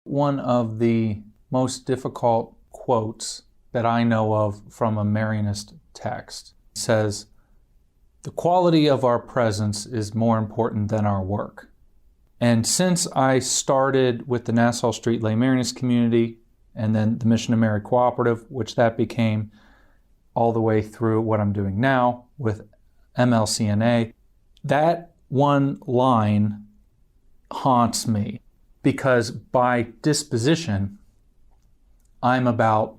One of the most difficult quotes that I know of from a Marianist text says, "The quality of our presence is more important than our work." And since I started with the Nassau Street Lay Marianist Community and then the Mission of Mary Cooperative, which that became all the way through what I'm doing now with MLC-NA, that one line haunts me because by disposition, I'm about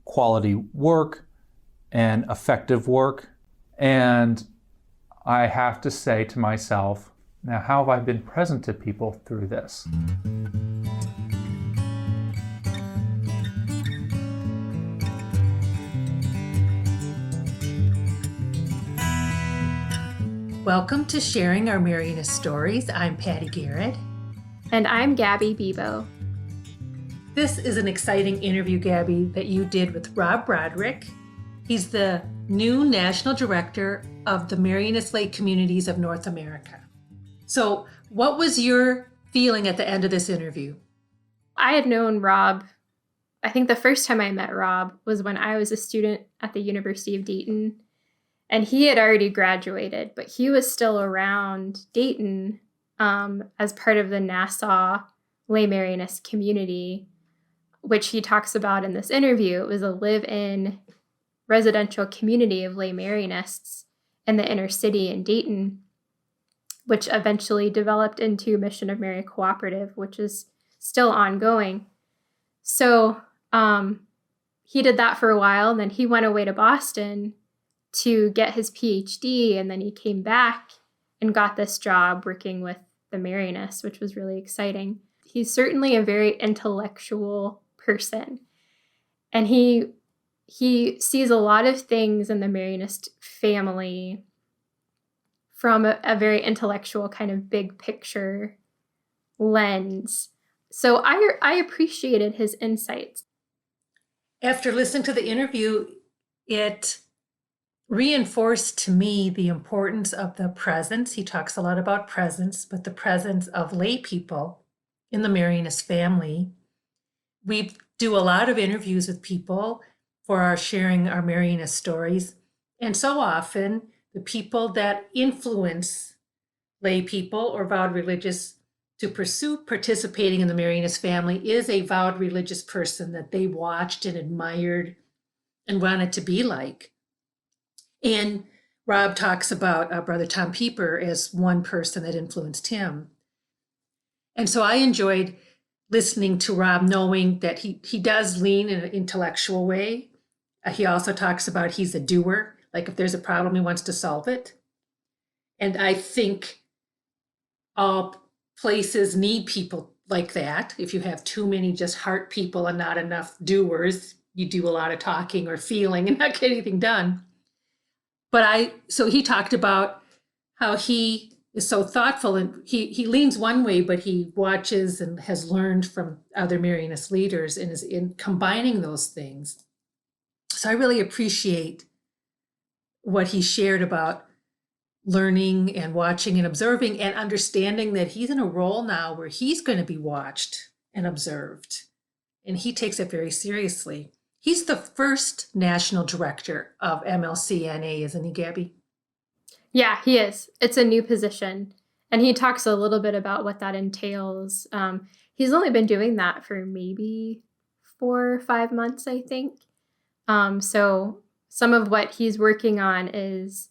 quality work and effective work. And I have to say to myself, now how have I been present to people through this? Welcome to Sharing Our Marianist Stories. I'm Patti Gehred. And I'm Gabby Bibeau. This is an exciting interview, Gabby, that you did with Rob Brodrick. He's the new National Director of the Marianist Lay Communities of North America. So what was your feeling at the end of this interview? I had known Rob, I think the first time I met Rob was when I was a student at the University of Dayton. And he had already graduated, but he was still around Dayton as part of the Nassau Lay Marianist Community, which he talks about in this interview. It was a live-in residential community of Lay Marianists in the inner city in Dayton, which eventually developed into Mission of Mary Cooperative, which is still ongoing. So he did that for a while, and then he went away to Boston to get his PhD, and then he came back and got this job working with the Marianists, which was really exciting. He's certainly a very intellectual person, and he sees a lot of things in the Marianist family from a very intellectual kind of big picture lens. So I appreciated his insights. After listening to the interview, it reinforced to me the importance of the presence. He talks a lot about presence, but the presence of lay people in the Marianist family. We do a lot of interviews with people for our Sharing Our Marianist Stories. And so often, the people that influence lay people or vowed religious to pursue participating in the Marianist family is a vowed religious person that they watched and admired and wanted to be like. And Rob talks about Brother Tom Pieper as one person that influenced him. And so I enjoyed listening to Rob, knowing that he does lean in an intellectual way. He also talks about he's a doer. Like if there's a problem, he wants to solve it. And I think all places need people like that. If you have too many just heart people and not enough doers, you do a lot of talking or feeling and not get anything done. So he talked about how he is so thoughtful, and he leans one way, but he watches and has learned from other Marianist leaders and is in combining those things. So I really appreciate what he shared about learning and watching and observing and understanding that he's in a role now where he's going to be watched and observed. And he takes it very seriously. He's the first national director of MLC-NA, isn't he, Gabby? Yeah, he is. It's a new position. And he talks a little bit about what that entails. He's only been doing that for maybe 4 or 5 months, I think. So some of what he's working on is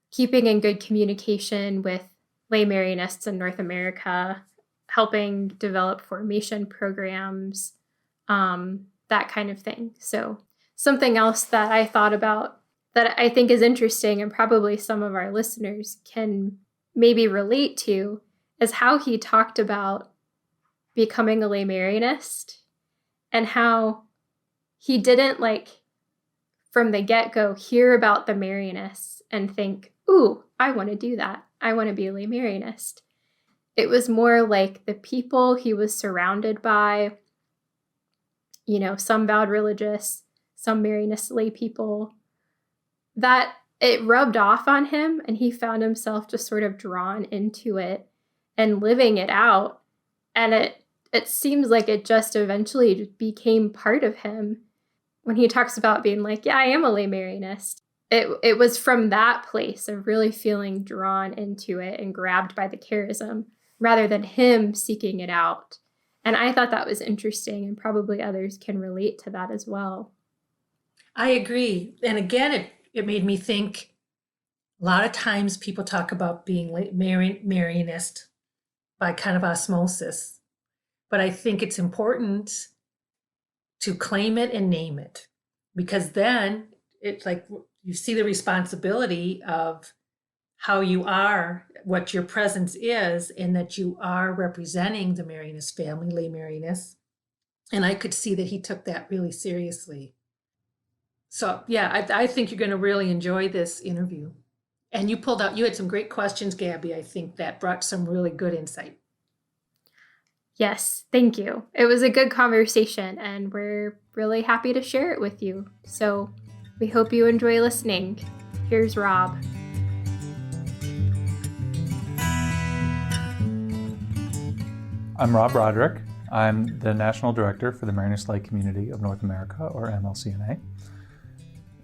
keeping in good communication with lay Marianists in North America, helping develop formation programs, that kind of thing. So something else that I thought about that I think is interesting and probably some of our listeners can maybe relate to is how he talked about becoming a lay Marianist and how he didn't from the get-go hear about the Marianists and think, ooh, I want to do that. I want to be a lay Marianist. It was more like the people he was surrounded by, some vowed religious, some Marianist lay people, that it rubbed off on him and he found himself just sort of drawn into it and living it out. And it seems like it just eventually became part of him. When he talks about being like, yeah, I am a Lay Marianist, it was from that place of really feeling drawn into it and grabbed by the charism rather than him seeking it out. And I thought that was interesting, and probably others can relate to that as well. I agree. And again, it made me think a lot of times people talk about being Marianist by kind of osmosis. But I think it's important to claim it and name it, because then it's like you see the responsibility of how you are, what your presence is, and that you are representing the Marianist family, Lay Marianists. And I could see that he took that really seriously. So yeah, I think you're going to really enjoy this interview. And you had some great questions, Gabby. I think that brought some really good insight. Yes, thank you. It was a good conversation, and we're really happy to share it with you. So we hope you enjoy listening. Here's Rob. I'm Rob Brodrick. I'm the National Director for the Marianist Community of North America, or MLC-NA.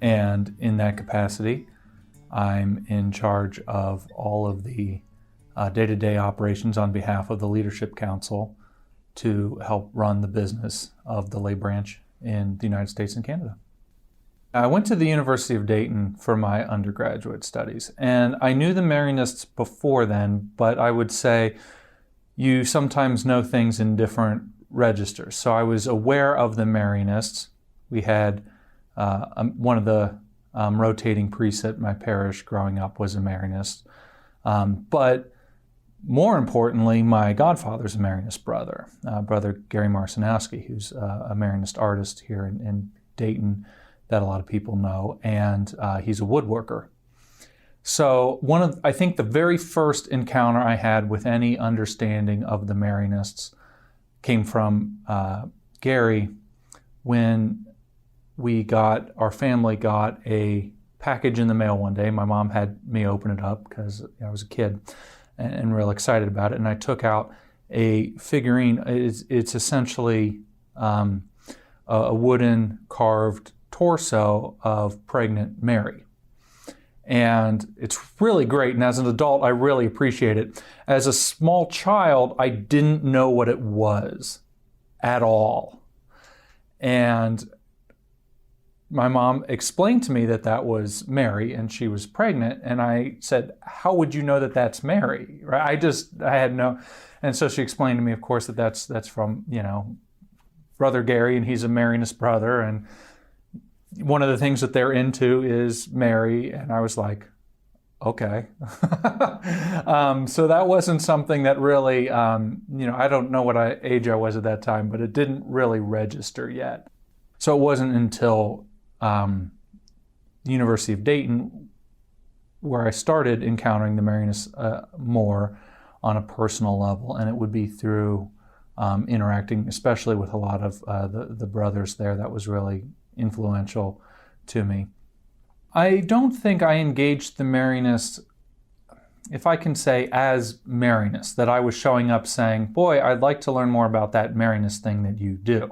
And in that capacity, I'm in charge of all of the day-to-day operations on behalf of the Leadership Council to help run the business of the lay branch in the United States and Canada. I went to the University of Dayton for my undergraduate studies, and I knew the Marianists before then, but I would say you sometimes know things in different registers. So I was aware of the Marianists. We had one of the rotating priests at my parish growing up was a Marianist. But more importantly, my godfather's a Marianist brother, Brother Gary Marcinowski, who's a Marianist artist here in Dayton that a lot of people know, and he's a woodworker. So I think the very first encounter I had with any understanding of the Marianists came from Gary when our family got a package in the mail one day. My mom had me open it up because I was a kid and real excited about it. And I took out a figurine. It's essentially a wooden carved torso of pregnant Mary. And it's really great. And as an adult, I really appreciate it. As a small child, I didn't know what it was at all. And my mom explained to me that was Mary and she was pregnant. And I said, how would you know that that's Mary? Right? I had no. And so she explained to me, of course, that's from, Brother Gary, and he's a Marianist brother. And one of the things that they're into is Mary. And I was like, okay. So that wasn't something that really, I don't know what age I was at that time, but it didn't really register yet. So it wasn't until the University of Dayton where I started encountering the Marianists more on a personal level, and it would be through interacting, especially with a lot of the brothers there. That was really influential to me. I don't think I engaged the Marianists, if I can say, as Marianists, that I was showing up saying, boy, I'd like to learn more about that Marianist thing that you do.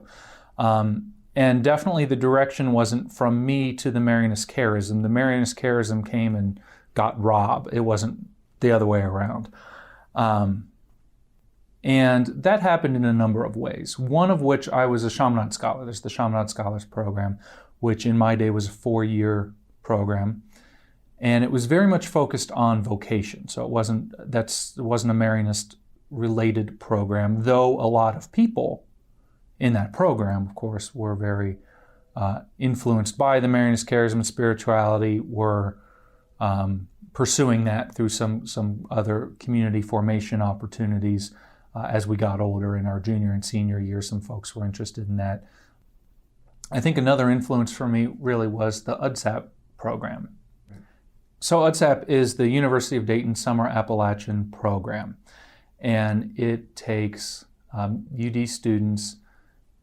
And definitely the direction wasn't from me to the Marianist Charism. The Marianist Charism came and got Rob. It wasn't the other way around. And that happened in a number of ways, one of which I was a Chaminade Scholar. There's the Chaminade Scholars Program, which in my day was a 4-year program. And it was very much focused on vocation. So it wasn't a Marianist-related program, though a lot of people in that program, of course, were very influenced by the Marianist charism and spirituality, were pursuing that through some other community formation opportunities. As we got older in our junior and senior years, some folks were interested in that. I think another influence for me really was the UDSAP program. So UDSAP is the University of Dayton Summer Appalachian Program, and it takes UD students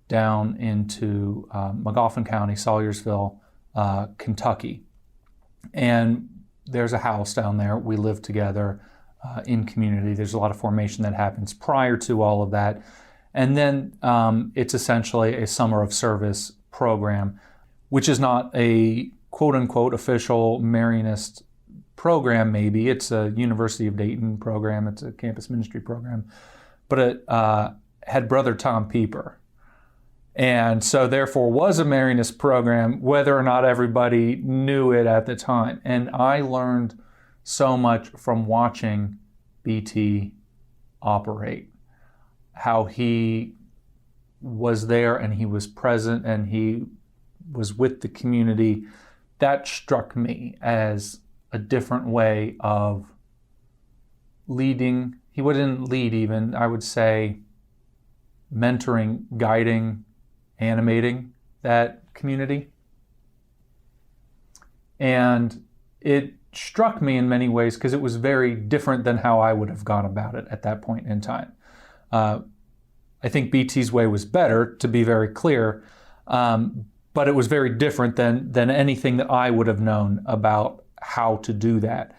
down into Magoffin County, Salyersville, Kentucky. And there's a house down there. We live together in community. There's a lot of formation that happens prior to all of that. And then it's essentially a summer of service program, which is not a quote-unquote official Marianist program, maybe. It's a University of Dayton program. It's a campus ministry program. But it had Brother Tom Pieper. And so therefore was a Marianist program, whether or not everybody knew it at the time. And I learned so much from watching BT operate, how he was there and he was present and he was with the community. That struck me as a different way of leading. He wouldn't lead even, I would say, mentoring, guiding, animating that community. And it struck me in many ways because it was very different than how I would have gone about it at that point in time. I think BT's way was better, to be very clear, but it was very different than anything that I would have known about how to do that.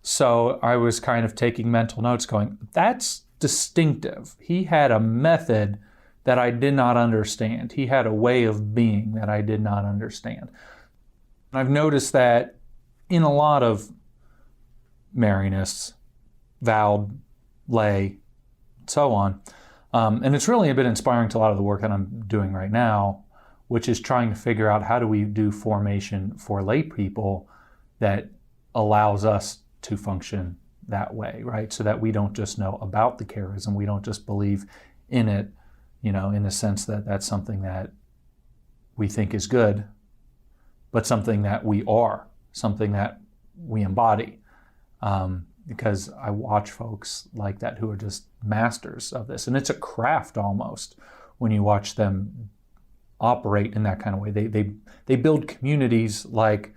So I was kind of taking mental notes going, that's distinctive. He had a method that I did not understand. He had a way of being that I did not understand. I've noticed that in a lot of Marianists, vowed, lay, so on, and it's really been inspiring to a lot of the work that I'm doing right now, which is trying to figure out how do we do formation for lay people that allows us to function that way, right? So that we don't just know about the charism, we don't just believe in it, in the sense that that's something that we think is good, but something that we are, something that we embody. Because I watch folks like that who are just masters of this. And it's a craft almost when you watch them operate in that kind of way. They build communities like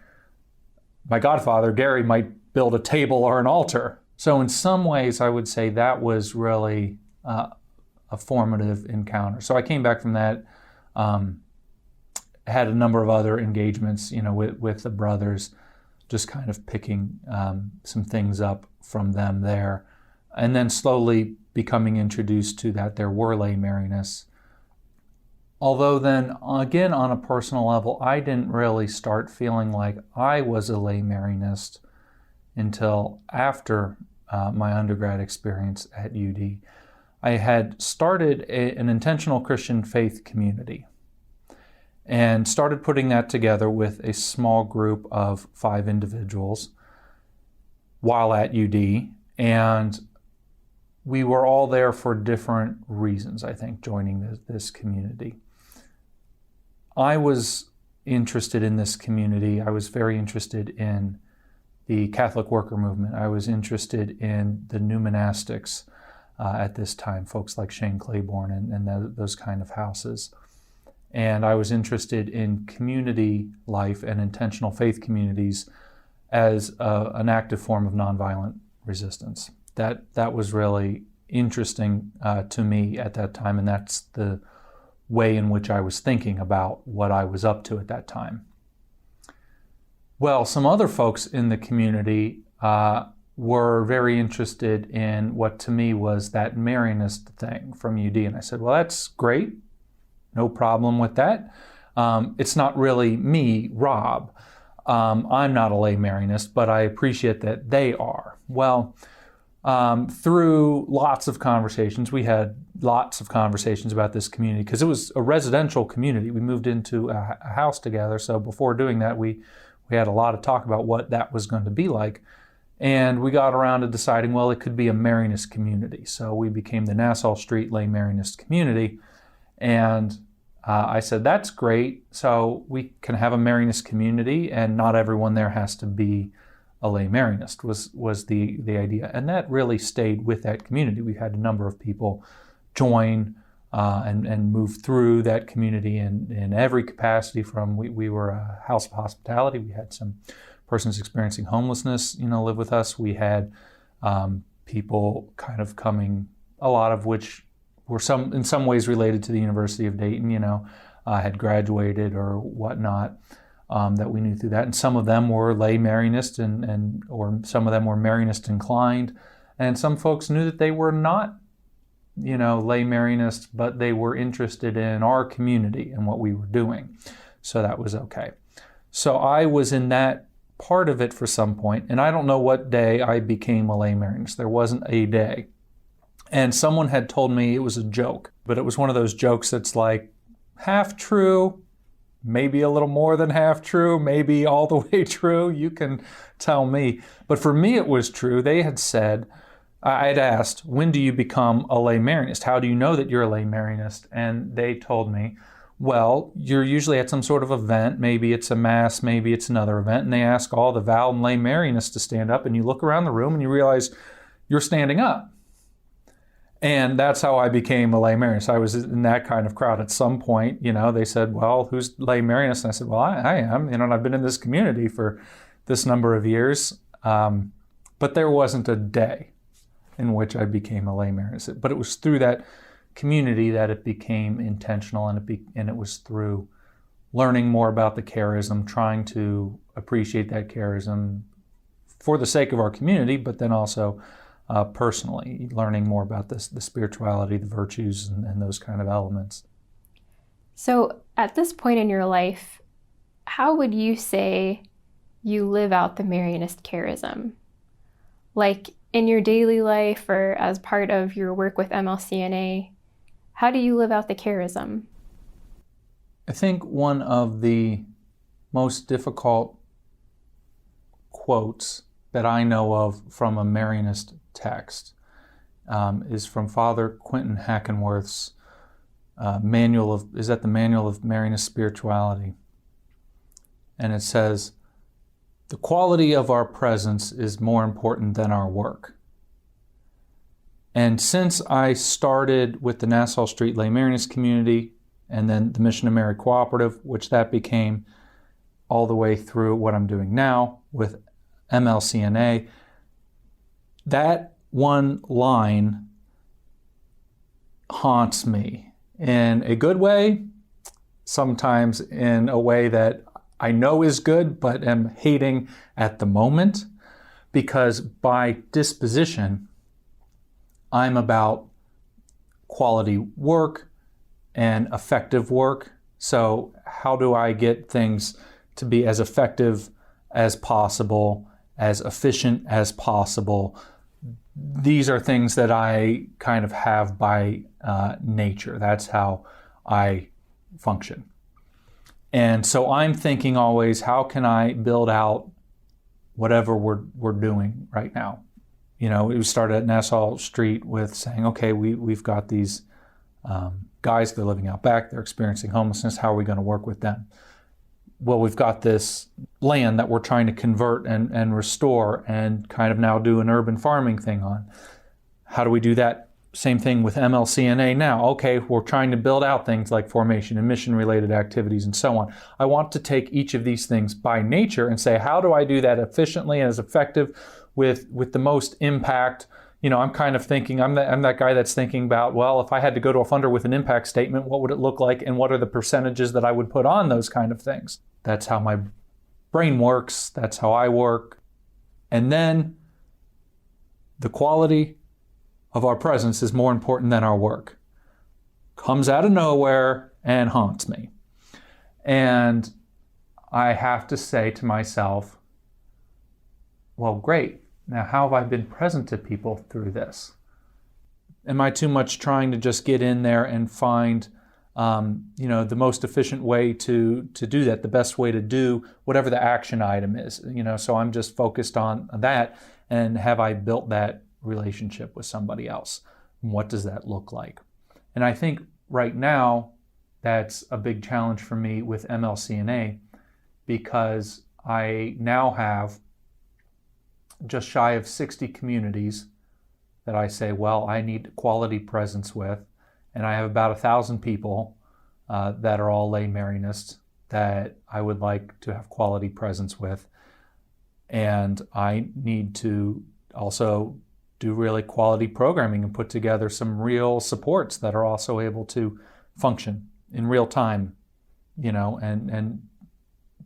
my godfather, Gary, might build a table or an altar. So in some ways, I would say that was really a formative encounter. So I came back from that, had a number of other engagements, with the brothers, just kind of picking some things up from them there, and then slowly becoming introduced to that there were lay Marianists. Although then, again, on a personal level, I didn't really start feeling like I was a lay Marianist until after my undergrad experience at UD. I had started an intentional Christian faith community and started putting that together with a small group of 5 individuals while at UD. And we were all there for different reasons, I think, joining this community. I was interested in this community. I was very interested in the Catholic worker movement. I was interested in the new monastics at this time, folks like Shane Claiborne and those kind of houses. And I was interested in community life and intentional faith communities as an active form of nonviolent resistance. That was really interesting to me at that time, and that's the way in which I was thinking about what I was up to at that time. Well, some other folks in the community were very interested in what to me was that Marianist thing from UD. And I said, well, that's great. No problem with that. It's not really me, Rob. I'm not a lay Marianist, but I appreciate that they are. Well, through lots of conversations, we had lots of conversations about this community because it was a residential community. We moved into a house together. So before doing that, we had a lot of talk about what that was going to be like. And we got around to deciding, well, it could be a Marianist community. So we became the Nassau Street Lay Marianist Community. And I said, that's great. So we can have a Marianist community and not everyone there has to be a lay Marianist was the idea. And that really stayed with that community. We had a number of people join and move through that community in every capacity. From we were a house of hospitality. We had some persons experiencing homelessness, live with us. We had people kind of coming, a lot of which were in some ways related to the University of Dayton, had graduated or whatnot, that we knew through that. And some of them were lay Marianist or some of them were Marianist inclined. And some folks knew that they were not Lay Marianist, but they were interested in our community and what we were doing. So that was okay. So I was in that part of it for some point, and I don't know what day I became a Lay Marianist. There wasn't a day. And someone had told me it was a joke, but it was one of those jokes that's like half true, maybe a little more than half true, maybe all the way true. You can tell me. But for me, it was true. They had said, I had asked, when do you become a Lay Marianist? How do you know that you're a Lay Marianist? And they told me, well, you're usually at some sort of event. Maybe it's a mass, maybe it's another event. And they ask all the vowed and Lay Marianists to stand up. And you look around the room and you realize you're standing up. And that's how I became a Lay Marianist. I was in that kind of crowd at some point. They said, well, who's Lay Marianist? And I said, well, I am. And I've been in this community for this number of years. But there wasn't a day in which I became a Lay Marianist. But it was through that community that it became intentional, and it was through learning more about the charism, trying to appreciate that charism for the sake of our community, but then also personally, learning more about the spirituality, the virtues, and those kind of elements. So at this point in your life, how would you say you live out the Marianist charism? Like in your daily life or as part of your work with MLC-NA, how do you live out the charism? I think one of the most difficult quotes that I know of from a Marianist text is from Father Quentin Hackenworth's the Manual of Marianist Spirituality. And it says, the quality of our presence is more important than our work. And since I started with the Nassau Street Lay Marianist Community and then the Mission of Mary Cooperative, which that became, all the way through what I'm doing now with MLC-NA, that one line haunts me in a good way, sometimes in a way that I know is good, but am hating at the moment, because by disposition, I'm about quality work and effective work. So how do I get things to be as effective as possible, as efficient as possible? These are things that I kind of have by nature. That's how I function. And so I'm thinking always, how can I build out whatever we're doing right now? We started at Nassau Street with saying, okay, we've got these guys, they're living out back, they're experiencing homelessness, how are we going to work with them? Well, we've got this land that we're trying to convert and restore and kind of now do an urban farming thing on. How do we do that? Same thing with MLC-NA now. Okay, we're trying to build out things like formation and mission-related activities and so on. I want to take each of these things by nature and say, how do I do that efficiently and as effective with the most impact? I'm kind of thinking, I'm that guy that's thinking about, well, if I had to go to a funder with an impact statement, what would it look like and what are the percentages that I would put on those kind of things? That's how my brain works. That's how I work. And then the quality of our presence is more important than our work. Comes out of nowhere and haunts me. And I have to say to myself, well, great. Now, how have I been present to people through this? Am I too much trying to just get in there and find, the most efficient way to do that, the best way to do whatever the action item is? So I'm just focused on that. And have I built that relationship with somebody else? What does that look like? And I think right now, that's a big challenge for me with MLC-NA, because I now have just shy of 60 communities that I say, well, I need quality presence with. And I have about 1,000 people that are all Lay Marianists that I would like to have quality presence with. And I need to also do really quality programming and put together some real supports that are also able to function in real time, and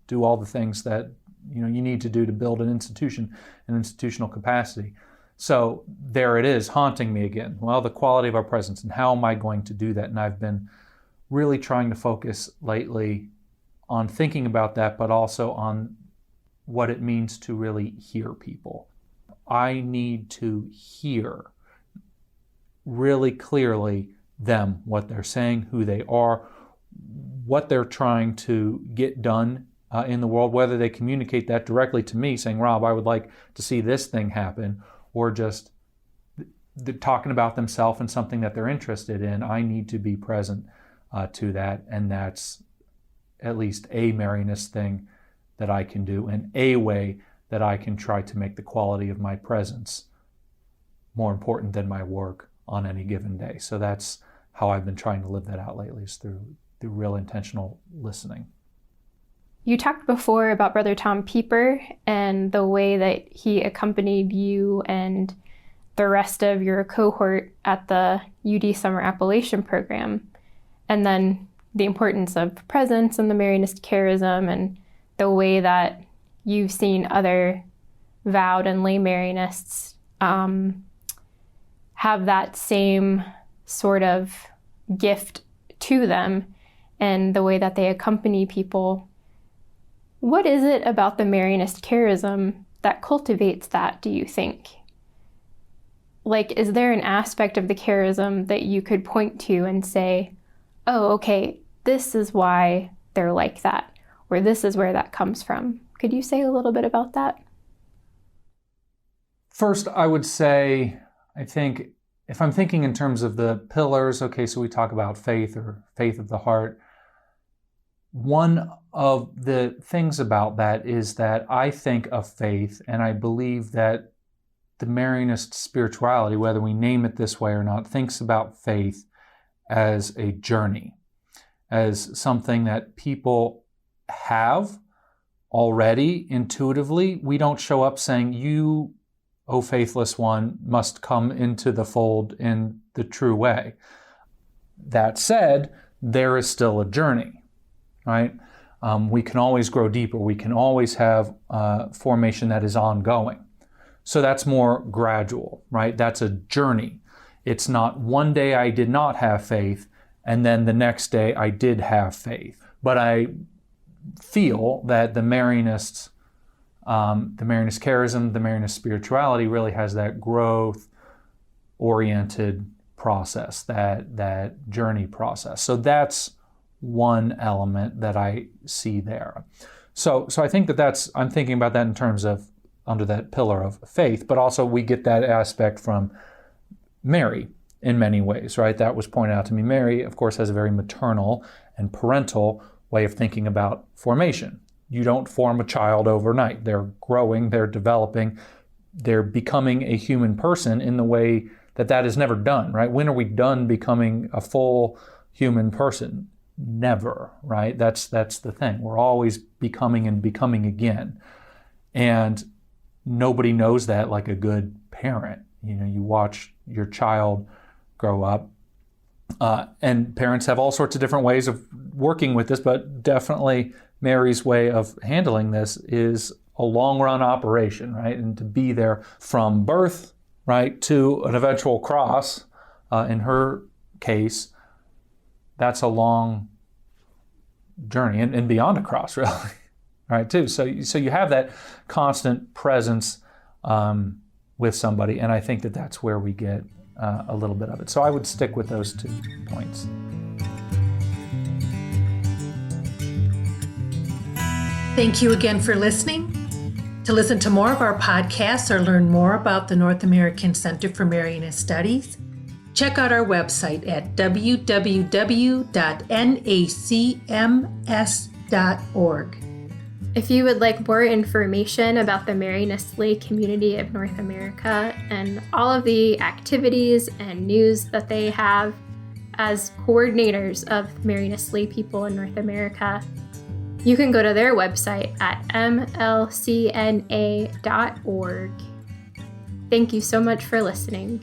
do all the things that you need to do to build an institution, an institutional capacity. So there it is, haunting me again. Well, the quality of our presence, and how am I going to do that? And I've been really trying to focus lately on thinking about that, but also on what it means to really hear people. I need to hear really clearly them, what they're saying, who they are, what they're trying to get done in the world, whether they communicate that directly to me, saying, Rob, I would like to see this thing happen, or just talking about themselves and something that they're interested in. I need to be present to that, and that's at least a Marianist thing that I can do, and a way that I can try to make the quality of my presence more important than my work on any given day. So that's how I've been trying to live that out lately, is through real intentional listening. You talked before about Brother Tom Pieper and the way that he accompanied you and the rest of your cohort at the UD Summer Appellation Program, and then the importance of presence and the Marianist Charism, and the way that you've seen other vowed and lay Marianists have that same sort of gift to them, and the way that they accompany people. What is it about the Marianist charism that cultivates that, do you think? Like, is there an aspect of the charism that you could point to and say, oh, okay, this is why they're like that, or this is where that comes from? Could you say a little bit about that? First, I would say, I think, if I'm thinking in terms of the pillars, okay, so we talk about faith, or faith of the heart. One of the things about that is that I think of faith, and I believe that the Marianist spirituality, whether we name it this way or not, thinks about faith as a journey, as something that people have already intuitively. We don't show up saying, you, O faithless one, must come into the fold in the true way. That said, there is still a journey. Right? We can always grow deeper. We can always have formation that is ongoing. So that's more gradual, right? That's a journey. It's not one day I did not have faith, and then the next day I did have faith. But I feel that the Marianist charism, the Marianist spirituality really has that growth-oriented process, that journey process. So that's one element that I see there. So I think I'm thinking about that in terms of under that pillar of faith, but also we get that aspect from Mary in many ways, right? That was pointed out to me. Mary, of course, has a very maternal and parental way of thinking about formation. You don't form a child overnight. They're growing, they're developing, they're becoming a human person in the way that is never done, right? When are we done becoming a full human person? Never, right? That's the thing. We're always becoming and becoming again. And nobody knows that like a good parent. You know, you watch your child grow up, and parents have all sorts of different ways of working with this, but definitely Mary's way of handling this is a long run operation, right? And to be there from birth, right, to an eventual cross, in her case, that's a long journey, and beyond a cross, really, right, too. So you have that constant presence with somebody, and I think that that's where we get a little bit of it. So I would stick with those 2 points. Thank you again for listening. To listen to more of our podcasts or learn more about the North American Center for Marianist Studies, check out our website at www.nacms.org. If you would like more information about the Marianist lay community of North America and all of the activities and news that they have as coordinators of Marianist lay people in North America, you can go to their website at MLC-NA.org. Thank you so much for listening.